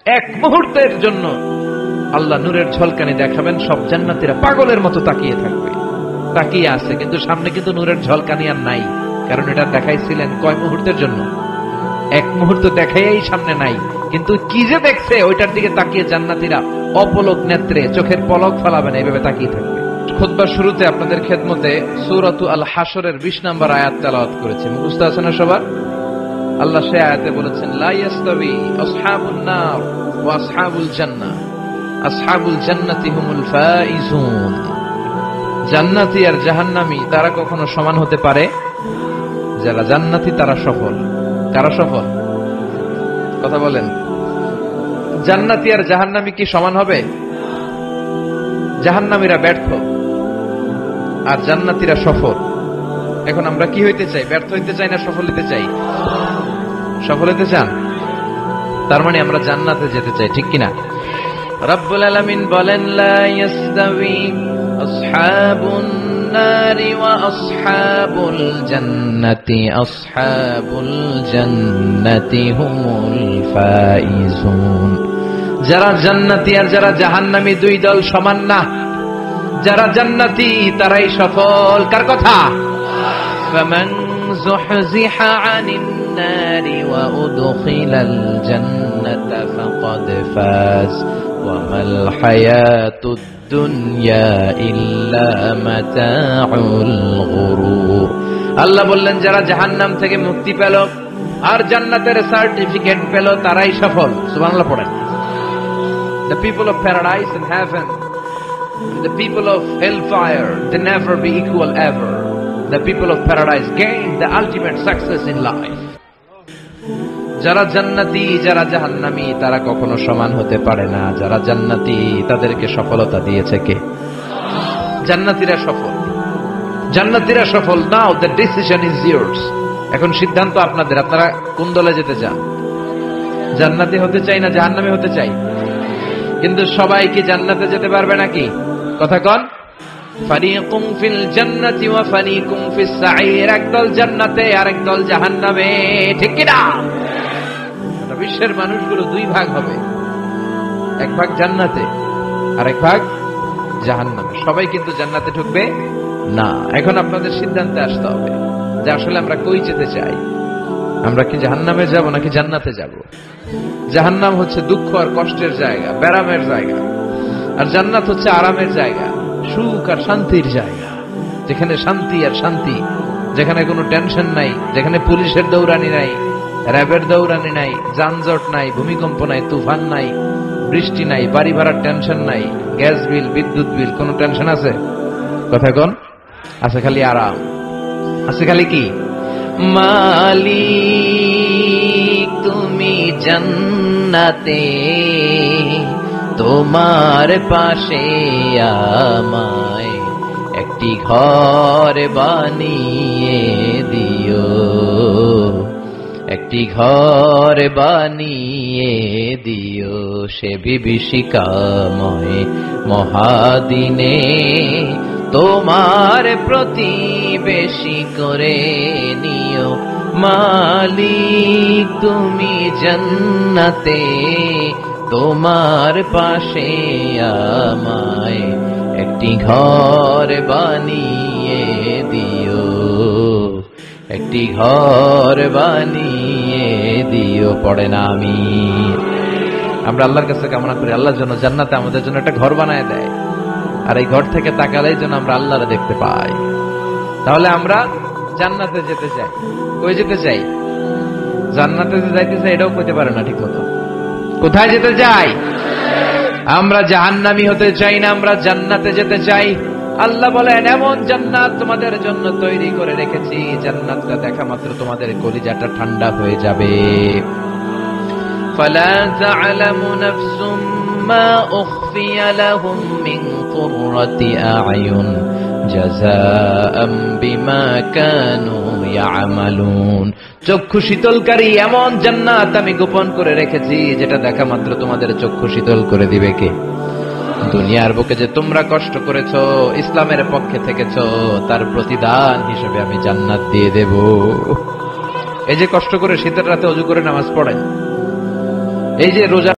এক মুহূর্তের জন্য আল্লাহ নূরের ঝলকানি দেখাবেন, সব জান্নাতীরা পাগলের মতো তাকিয়ে থাকবে, তাকিয়ে আছে, কিন্তু সামনে কিন্তু নূরের ঝলকানি আর নাই, কারণ এটা দেখাইছিলেন কয় মুহূর্তের জন্য? এক মুহূর্ত দেখাই সামনে নাই, কিন্তু কি যে দেখছে ওইটার দিকে তাকিয়ে জান্নাতীরা অপলক নেত্রে চোখের পলক ফেলাবে না, এইভাবে তাকিয়ে থাকবে। খুতবার শুরুতে আপনাদের খেদমতে সূরাতু আল হাশরের 20 নম্বর আয়াত তেলাওয়াত করেছি, মুখস্থ আছে না সবার? আল্লাহ সে আয়াতে বলেছেন, লা ইয়াস্তাবি আসহাবুন নার ওয়া আসহাবুল জান্নাহ, আসহাবুল জান্নাতি হুমুল ফাইজুন। জান্নাতি আর জাহান্নামী তারা কখনো সমান হতে পারে? যারা জান্নাতি তারা সফল। কারা সফল? কথা বলেন। জান্নাতি আর জাহান্নামী কি সমান হবে? জাহান্নামীরা ব্যর্থ আর জান্নাতীরা সফল। এখন আমরা কি হইতে চাই? ব্যর্থ হইতে চাই না সফল হইতে চাই? সফল হইতে চান? তার মানে আমরা জান্নাতে যেতে চাই, ঠিক কিনা? রব্বুল আলামিন বলেন, লা ইয়াস্তাবি আসহাবুন নারি ওয়া আসহাবুল জান্নাতি, আসহাবুল জান্নাতি হুমুল ফাইজুন। যারা জান্নাতি আর যারা জাহান্নামী দুই দল সমান না। যারা জান্নাতি তারাই সফল। কার কথা? ফামান যুহজিহা আনিন নারি ওয়া উদখিলাল জান্নাতা ফাকাদ ফাজ ওয়া মাল হায়াতুদ দুনিয়া ইল্লা মাতাউল গুরুর। আল্লাহ বললেন, যারা জাহান্নাম থেকে মুক্তি পেল আর জান্নাতের সার্টিফিকেট পেল তারাই সফল। সুবহানাল্লাহ পড়েন। The people of paradise and heaven, the people of hellfire, they never be equal ever. The people of paradise gain the ultimate success in life. যারা জান্নাতি যারা জাহান্নামী তারা কখনো সমান হতে পারে না। যারা জান্নাতি তাদেরকে সফলতা দিয়েছে কে? জান্নাতীরা সফল। জান্নাতীরা সফল। Now the decision is yours. এখন সিদ্ধান্ত আপনাদের। আপনারা কোন দলে যেতে চান? জান্নাতি হতে চাই না জাহান্নামী হতে চাই? কিন্তু সবাই কি জান্নাতে যেতে পারবে নাকি? কথা কন। ফারিকুম ফিল জান্নাতি ওয়া ফারিকুম ফিস সাঈর। একদল জান্নাতে আর একদল জাহান্নামে, ঠিক কি না? বিশ্বের মানুষগুলো দুই ভাগ হবে, এক ভাগ জান্নাতে আর এক ভাগ জাহান্নামে। সবাই কিন্তু জান্নাতে ঢুকবে না। এখন আপনাদের সিদ্ধান্তে আসতে হবে যে আসলে আমরা কই যেতে চাই। আমরা কি জাহান্নামে যাব নাকি জান্নাতে যাব? জাহান্নাম হচ্ছে দুঃখ আর কষ্টের জায়গা, ব্যারামের জায়গা, আর জান্নাত হচ্ছে আরামের জায়গা, সুখ আর শান্তির জায়গা, যেখানে শান্তি আর শান্তি, যেখানে কোনো টেনশন নাই, যেখানে পুলিশের দৌড়ানি নাই, র্যাবের দৌড়ানি নাই, যানজট নাই, ভূমিকম্প নাই, তুফান নাই, বৃষ্টি নাই, বাড়ি ভাড়ার টেনশন নাই, গ্যাস বিল, বিদ্যুৎ বিল, কোনো টেনশন আছে? কথা কোন? আছে খালি আরাম, আছে খালি কি? মালিক তুমি জান্নাতে, তোমার পাশে আমায় একটি ঘর বানিয়ে দিও, একটি ঘর বানিয়ে দিও সে বিভীষিকাময় মহাদিনে, তোমার প্রতিবেশী করে নিও। মালিক তুমি জান্নাতে, তোমার পাশে আমায় একটি ঘর বানিয়ে দিও, একটি ঘর বানিয়ে দিও। পড়ে না আমি? আমরা আল্লাহর কাছে কামনা করি আল্লাহর জন্য জান্নাতে আমাদের জন্য একটা ঘর বানায় দেয়, আর এই ঘর থেকে তাকালেই যেন আমরা আল্লাহরে দেখতে পাই। তাহলে আমরা জান্নাতে যেতে চাই। কই যেতে চাই? জান্নাতে যে যাইতে চাই এটাও কইতে পারে না ঠিক মতো। কোথায় যেতে চাই? আমরা জাহান্নামী হতে চাই না, আমরা জান্নাতে যেতে চাই। আল্লাহ বলেন, এমন জান্নাত তোমাদের জন্য তৈরি করে রেখেছি, জান্নাতটা দেখা মাত্র তোমাদের কলিজাটা ঠান্ডা হয়ে যাবে। ফালা তা'লামু নাফসুম মা উখফিয়া লাহুম মিন কুররাতি আ'য়ুন জাযাআম বিমা কানু ইয়ামালুন। চক্ষু শীতলকারী এমন জান্নাত আমি গোপন করে রেখেছি, যেটা দেখা মাত্র তোমাদের চক্ষু শীতল করে দিবে কে? দুনিয়ার বুকে যে তোমরা কষ্ট করেছো, ইসলামের পক্ষে থেকেছো, তার প্রতিদান হিসেবে আমি জান্নাত দিয়ে দেব। এই যে কষ্ট করে শীতের রাতে ওযু করে নামাজ পড়েন, এই যে রোজা